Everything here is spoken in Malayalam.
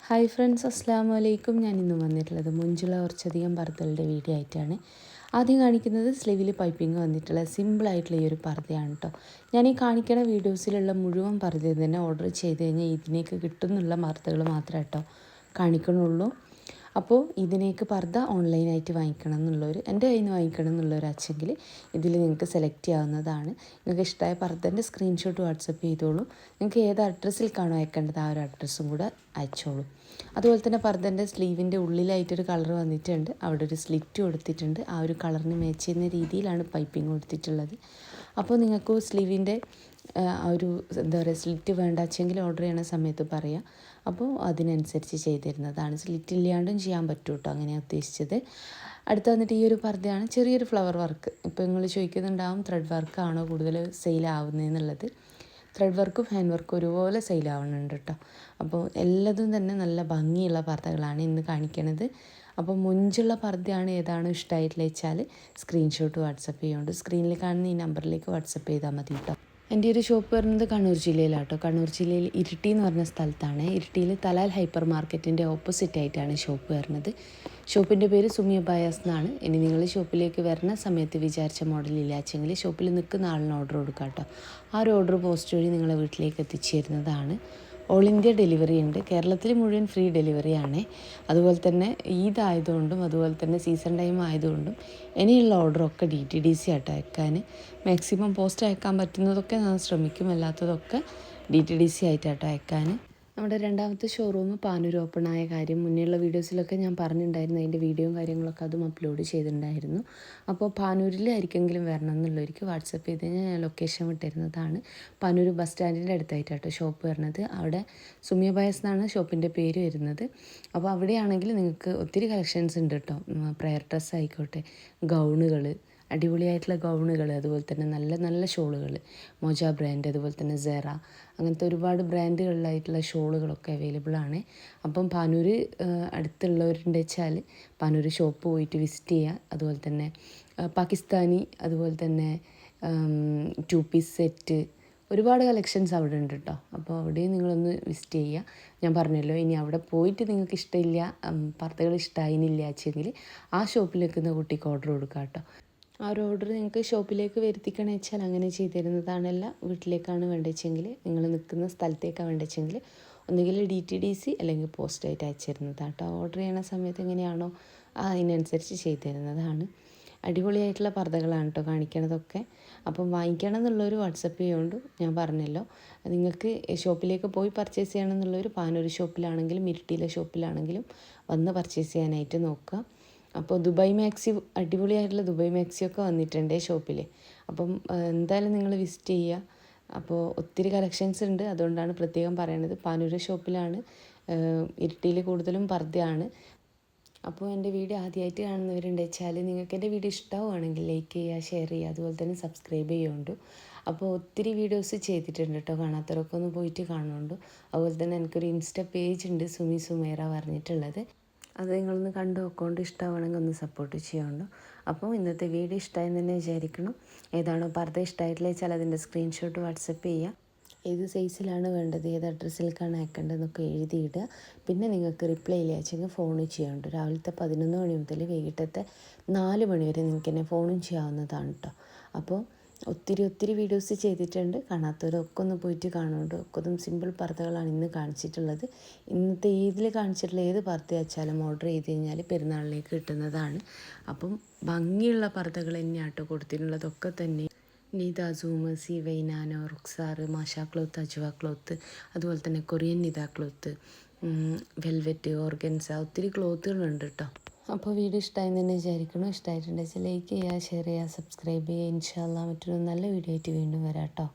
ഹായ് ഫ്രണ്ട്സ്, അസ്സലാമു അലൈക്കും. ഞാൻ ഇന്ന് വന്നിട്ടുള്ളത് മുഞ്ചുള്ള കുറച്ചധികം പർദ്ദകളുടെ വീഡിയോ ആയിട്ടാണ്. ആദ്യം കാണിക്കുന്നത് സ്ലീവിൽ പൈപ്പിംഗ് വന്നിട്ടുള്ള സിമ്പിളായിട്ടുള്ള ഈ ഒരു പർദ്ദയാണ് കേട്ടോ. ഞാൻ ഈ കാണിക്കുന്ന വീഡിയോസിലുള്ള മുഴുവൻ പർദ്ദയും തന്നെ ഓർഡർ ചെയ്ത് കഴിഞ്ഞാൽ ഇതിനേക്ക് കിട്ടുന്നുള്ള പർദ്ദകൾ മാത്രമേ കേട്ടോ കാണിക്കണുള്ളൂ. അപ്പോൾ ഇതിനേക്ക് പർദ്ദ ഓൺലൈനായിട്ട് വാങ്ങിക്കണം എന്നുള്ളൊരു, എൻ്റെ കയ്യിൽ നിന്ന് വാങ്ങിക്കണം എന്നുള്ളൊരു അച്ഛെങ്കിൽ ഇതിൽ നിങ്ങൾക്ക് സെലക്ട് ചെയ്യാവുന്നതാണ്. നിങ്ങൾക്ക് ഇഷ്ടമായ പർദ്ദൻ്റെ സ്ക്രീൻഷോട്ട് വാട്സപ്പ് ചെയ്തോളൂ. നിങ്ങൾക്ക് ഏത് അഡ്രസ്സിലേക്കാണോ അയക്കേണ്ടത് ആ ഒരു അഡ്രസ്സും കൂടെ അയച്ചോളൂ. അതുപോലെ തന്നെ പർദ്ദൻ്റെ സ്ലീവിൻ്റെ ഉള്ളിലായിട്ടൊരു കളർ വന്നിട്ടുണ്ട്, അവിടെ ഒരു സ്ലിറ്റ് കൊടുത്തിട്ടുണ്ട്. ആ ഒരു കളറിന് മാച്ച് ചെയ്യുന്ന രീതിയിലാണ് പൈപ്പിംഗ് കൊടുത്തിട്ടുള്ളത്. അപ്പോൾ നിങ്ങൾക്ക് സ്ലീവിൻ്റെ ആ ഒരു എന്താ പറയുക സ്ലിറ്റ് വേണ്ട വെച്ചെങ്കിൽ ഓർഡർ ചെയ്യണ സമയത്ത് പറയാം. അപ്പോൾ അതിനനുസരിച്ച് ചെയ്ത് തരുന്നതാണ്. സ്ലിറ്റ് ഇല്ലാണ്ടും ചെയ്യാൻ പറ്റും കേട്ടോ, അങ്ങനെയാണ് ഉദ്ദേശിച്ചത്. അടുത്ത വന്നിട്ട് ഈ ഒരു പർദ്ദയാണ്, ചെറിയൊരു ഫ്ലവർ വർക്ക്. ഇപ്പോൾ നിങ്ങൾ ചോദിക്കുന്നുണ്ടാവും ത്രെഡ് വർക്കാണോ കൂടുതൽ സെയിലാവുന്നതെന്നുള്ളത്. ത്രെഡ് വർക്കും ഹാൻഡ് വർക്കും ഒരുപോലെ സെയിലാവുന്നുണ്ട് കേട്ടോ. അപ്പോൾ എല്ലാതും തന്നെ നല്ല ഭംഗിയുള്ള പർദ്ദകളാണ് ഇന്ന് കാണിക്കണത്. അപ്പോൾ മുഞ്ചുള്ള പർദ്ദയാണ് ഏതാണോ ഇഷ്ടമായിട്ടുള്ള വെച്ചാൽ സ്ക്രീൻഷോട്ട് വാട്സപ്പ് ചെയ്യുന്നുണ്ട്. സ്ക്രീനിൽ കാണുന്ന ഈ നമ്പറിലേക്ക് വാട്സപ്പ് ചെയ്താൽ മതി കേട്ടോ. എൻ്റെ ഒരു ഷോപ്പ് വരുന്നത് കണ്ണൂർ ജില്ലയിലാണ് കേട്ടോ. കണ്ണൂർ ജില്ലയിൽ ഇരിട്ടി എന്ന് പറഞ്ഞ സ്ഥലത്താണ്. ഇരിട്ടിയിൽ തലാൽ ഹൈപ്പർ മാർക്കറ്റിൻ്റെ ഓപ്പോസിറ്റ് ആയിട്ടാണ് ഷോപ്പ് വരുന്നത്. ഷോപ്പിൻ്റെ പേര് സുമി അബായാസ് എന്നാണ്. ഇനി നിങ്ങൾ ഷോപ്പിലേക്ക് വരുന്ന സമയത്ത് വിചാരിച്ച മോഡലില്ല വെച്ചെങ്കിൽ ഷോപ്പിൽ നിൽക്കുന്ന ആളിന് ഓർഡർ കൊടുക്കുക കേട്ടോ. ആ ഒരു ഓർഡർ പോസ്റ്റ് വഴി നിങ്ങളെ വീട്ടിലേക്ക് എത്തിച്ചു തരുന്നതാണ്. ഓൾ ഇന്ത്യ ഡെലിവറി ഉണ്ട്. കേരളത്തിൽ മുഴുവൻ ഫ്രീ ഡെലിവറിയാണ്. അതുപോലെ തന്നെ ഈദ് ആയതുകൊണ്ടും അതുപോലെ തന്നെ സീസൺ ടൈം ആയതുകൊണ്ടും ഇനിയുള്ള ഓർഡറൊക്കെ DTDC ആയിട്ട് അയക്കാൻ മാക്സിമം പോസ്റ്റ് അയക്കാൻ പറ്റുന്നതൊക്കെ ഞാൻ ശ്രമിക്കും, അല്ലാത്തതൊക്കെ DTDC ആയിട്ടാട്ടോ അയക്കാൻ. നമ്മുടെ രണ്ടാമത്തെ ഷോറൂം പാനൂർ ഓപ്പൺ ആയ കാര്യം മുന്നേയുള്ള വീഡിയോസിലൊക്കെ ഞാൻ പറഞ്ഞിട്ടുണ്ടായിരുന്നു. അതിൻ്റെ വീഡിയോയും കാര്യങ്ങളൊക്കെ അതും അപ്ലോഡ് ചെയ്തിട്ടുണ്ടായിരുന്നു. അപ്പോൾ പാനൂരിൽ ആയിരിക്കെങ്കിലും വരണം എന്നുള്ളവർക്ക് വാട്സപ്പ് ചെയ്ത് കഴിഞ്ഞാൽ ഞാൻ ലൊക്കേഷൻ വിട്ടിരുന്നതാണ്. പാനൂർ ബസ് സ്റ്റാൻഡിൻ്റെ അടുത്തായിട്ടാട്ടോ ഷോപ്പ് വരുന്നത്. അവിടെ സുമിയ ബയസ് എന്നാണ് ഷോപ്പിൻ്റെ പേര് വരുന്നത്. അപ്പോൾ അവിടെയാണെങ്കിൽ നിങ്ങൾക്ക് ഒത്തിരി കളക്ഷൻസ് ഉണ്ട് കേട്ടോ. പ്രയർ ഡ്രസ്സ് ആയിക്കോട്ടെ, ഗൗണുകൾ, അടിപൊളിയായിട്ടുള്ള ഗൗണുകൾ, അതുപോലെ തന്നെ നല്ല നല്ല ഷോളുകൾ, മൊജ ബ്രാൻഡ്, അതുപോലെ തന്നെ സെറ, അങ്ങനത്തെ ഒരുപാട് ബ്രാൻഡുകളിലായിട്ടുള്ള ഷോളുകളൊക്കെ അവൈലബിൾ ആണ്. അപ്പം പാനൂർ അടുത്തുള്ളവരുണ്ട് വെച്ചാൽ പാനൂർ ഷോപ്പ് പോയിട്ട് വിസിറ്റ് ചെയ്യുക. അതുപോലെ തന്നെ പാകിസ്ഥാനി, അതുപോലെ തന്നെ 2 പീസ് സെറ്റ്, ഒരുപാട് കളക്ഷൻസ് അവിടെ ഉണ്ട് കേട്ടോ. അപ്പോൾ അവിടെയും നിങ്ങളൊന്ന് വിസിറ്റ് ചെയ്യുക. ഞാൻ പറഞ്ഞല്ലോ, ഇനി അവിടെ പോയിട്ട് നിങ്ങൾക്ക് ഇഷ്ടമില്ല, പർദ്ദകൾ ഇഷ്ടമായില്ല വെച്ചെങ്കിൽ ആ ഷോപ്പിൽ നിൽക്കുന്ന കുട്ടിക്ക് ഓർഡർ കൊടുക്കുക കേട്ടോ. ആ ഒരു ഓർഡർ നിങ്ങൾക്ക് ഷോപ്പിലേക്ക് വരുത്തിക്കണമെന്ന് വെച്ചാൽ അങ്ങനെ ചെയ്തു തരുന്നതാണല്ല. വീട്ടിലേക്കാണ് വേണ്ടതെങ്കിൽ, നിങ്ങൾ നിൽക്കുന്ന സ്ഥലത്തേക്കാണ് വേണ്ടതെങ്കിൽ ഒന്നുകിൽ DTDC അല്ലെങ്കിൽ പോസ്റ്റായിട്ട് അയച്ചു തരുന്നതാണ് കേട്ടോ. ഓർഡർ ചെയ്യണ സമയത്ത് എങ്ങനെയാണോ അതിനനുസരിച്ച് ചെയ്തു തരുന്നതാണ്. അടിപൊളിയായിട്ടുള്ള പർദ്ദകളാണ് കേട്ടോ കാണിക്കണതൊക്കെ. അപ്പം വാങ്ങിക്കണം എന്നുള്ളൊരു വാട്സപ്പ് ചെയ്യുകൊണ്ട് ഞാൻ പറഞ്ഞല്ലോ. നിങ്ങൾക്ക് ഷോപ്പിലേക്ക് പോയി പർച്ചേസ് ചെയ്യണം എന്നുള്ളൊരു പാനൂർ ഷോപ്പിലാണെങ്കിലും ഇരിട്ടിയിലെ ഷോപ്പിലാണെങ്കിലും വന്ന് പർച്ചേസ് ചെയ്യാനായിട്ട് നോക്കുക. അപ്പോൾ ദുബായ് മാക്സി, അടിപൊളിയായിട്ടുള്ള ദുബായ് മാക്സിയൊക്കെ വന്നിട്ടുണ്ട് ഷോപ്പിൽ. അപ്പം എന്തായാലും നിങ്ങൾ വിസിറ്റ് ചെയ്യുക. അപ്പോൾ ഒത്തിരി കളക്ഷൻസ് ഉണ്ട്, അതുകൊണ്ടാണ് പ്രത്യേകം പറയണത്. പാനൂർ ഷോപ്പിലാണ്, ഇരിട്ടിയിൽ കൂടുതലും പർദ്ദയാണ്. അപ്പോൾ എൻ്റെ വീഡിയോ ആദ്യമായിട്ട് കാണുന്നവരുണ്ട് വെച്ചാൽ നിങ്ങൾക്ക് എൻ്റെ വീഡിയോ ഇഷ്ടമാവുകയാണെങ്കിൽ ലൈക്ക് ചെയ്യുക, ഷെയർ ചെയ്യുക, അതുപോലെ തന്നെ സബ്സ്ക്രൈബ് ചെയ്യുന്നുണ്ട്. അപ്പോൾ ഒത്തിരി വീഡിയോസ് ചെയ്തിട്ടുണ്ട് കേട്ടോ, കാണാത്തവരൊക്കെ ഒന്ന് പോയിട്ട് കാണുന്നുണ്ട്. അതുപോലെ തന്നെ എനിക്കൊരു ഇൻസ്റ്റ പേജ് ഉണ്ട്, സുമി സുമേറ പറഞ്ഞിട്ടുള്ളത്. അത് നിങ്ങളൊന്ന് കണ്ടു നോക്കൊണ്ട് ഇഷ്ടമാണെങ്കിൽ ഒന്ന് സപ്പോർട്ട് ചെയ്യുന്നുണ്ട്. അപ്പോൾ ഇന്നത്തെ വീഡിയോ ഇഷ്ടമായെന്ന് തന്നെ വിചാരിക്കണം. ഏതാണോ പർദ്ദ ഇഷ്ടമായിട്ടില്ല വെച്ചാൽ അതിൻ്റെ സ്ക്രീൻഷോട്ട് വാട്സപ്പ് ചെയ്യുക. ഏത് സൈസിലാണ് വേണ്ടത്, ഏത് അഡ്രസ്സിലേക്കാണ് അയക്കേണ്ടതെന്നൊക്കെ എഴുതിയിടുക. പിന്നെ നിങ്ങൾക്ക് റിപ്ലൈ ഇല്ല വെച്ചെങ്കിൽ ഫോണിൽ ചെയ്യാറുണ്ട്. രാവിലത്തെ 11 മണി മുതൽ വൈകിട്ടത്തെ 4 മണി വരെ നിങ്ങൾക്ക് എന്നെ ഫോണും ചെയ്യാവുന്നതാണ് കേട്ടോ. അപ്പോൾ ഒത്തിരി വീഡിയോസ് ചെയ്തിട്ടുണ്ട്. കാണാത്തവരൊക്കെ ഒന്ന് പോയിട്ട് കാണുന്നുണ്ട്. ഒക്കെ സിമ്പിൾ പർദ്ദകളാണ് ഇന്ന് കാണിച്ചിട്ടുള്ളത്. ഇന്നത്തെ ഇതിൽ കാണിച്ചിട്ടുള്ള ഏത് പർദ്ദ വെച്ചാലും ഓർഡർ ചെയ്ത് കഴിഞ്ഞാൽ പെരുന്നാളിലേക്ക് കിട്ടുന്നതാണ്. അപ്പം ഭംഗിയുള്ള പർദ്ദകൾ തന്നെയാട്ടോ കൊടുത്തിട്ടുള്ളതൊക്കെ തന്നെ. നിത, സൂമസി, വൈനാനോ, റുക്സാർ, മാഷ ക്ലോത്ത്, അജ്വ ക്ലോത്ത്, അതുപോലെ തന്നെ കൊറിയൻ നിത ക്ലോത്ത്, വെൽവെറ്റ്, ഓർഗൻസ, ഒത്തിരി ക്ലോത്തുകളുണ്ട് കേട്ടോ. അപ്പോൾ വീഡിയോ ഇഷ്ടമായെന്ന് തന്നെ വിചാരിക്കണം. ഇഷ്ടമായിട്ടുണ്ടെങ്കിൽ ലൈക്ക് ചെയ്യുക, ഷെയർ ചെയ്യുക, സബ്സ്ക്രൈബ് ചെയ്യുക. ഇൻഷാ അല്ലാഹ് മറ്റൊരു നല്ല വീഡിയോ ആയിട്ട് വീണ്ടും വരാം കേട്ടോ.